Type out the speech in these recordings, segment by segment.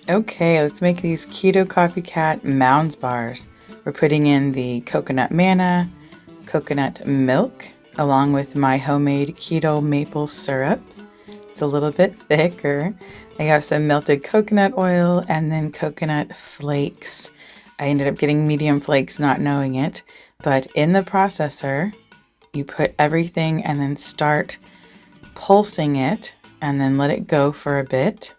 Okay, let's make these Keto Copycat Mounds bars. We're putting in the coconut manna, coconut milk, along with my homemade keto maple syrup. It's a little bit thicker. I have some melted coconut oil and then coconut flakes. I ended up getting medium flakes, not knowing it, but in the processor, you put everything and then start pulsing it and then let it go for a bit.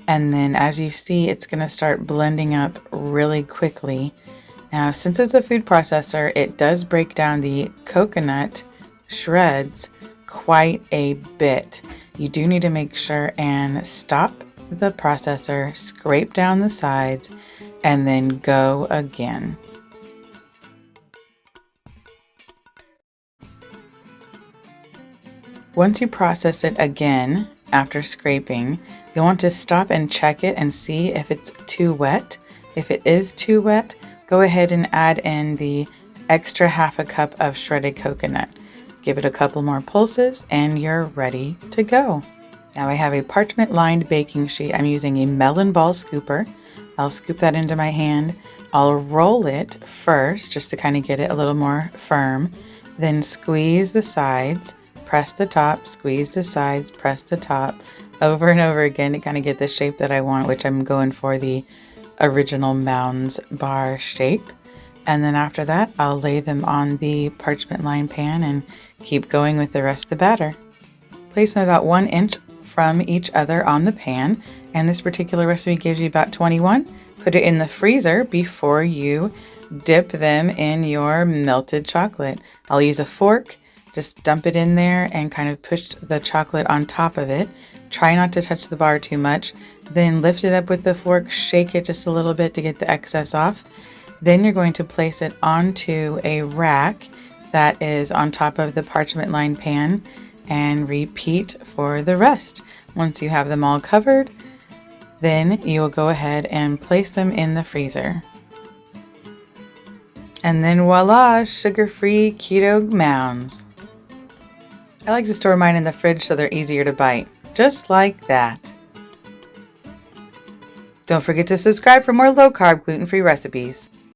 And then as you see, it's going to start blending up really quickly. Now, since it's a food processor, it does break down the coconut shreds quite a bit. You do need to make sure and stop the processor, scrape down the sides, and then go again. Once you process it again, after scraping, you'll want to stop and check it and see if it's too wet. If it is too wet, go ahead and add in the extra half a cup of shredded coconut. Give it a couple more pulses and you're ready to go. Now I have a parchment lined baking sheet. I'm using a melon ball scooper. I'll scoop that into my hand. I'll roll it first just to kind of get it a little more firm. Then squeeze the sides. Press the top, squeeze the sides, press the top, over and over again to kind of get the shape that I want, which I'm going for the original Mounds bar shape. And then after that, I'll lay them on the parchment lined pan and keep going with the rest of the batter. Place them about 1 inch from each other on the pan, and this particular recipe gives you about 21. Put it in the freezer before you dip them in your melted chocolate. I'll use a fork. Just dump it in there and kind of push the chocolate on top of it. Try not to touch the bar too much. Then lift it up with the fork, shake it just a little bit to get the excess off. Then you're going to place it onto a rack that is on top of the parchment lined pan and repeat for the rest. Once you have them all covered, then you will go ahead and place them in the freezer. And then voila, sugar-free keto mounds. I like to store mine in the fridge so they're easier to bite. Just like that. Don't forget to subscribe for more low-carb gluten-free recipes.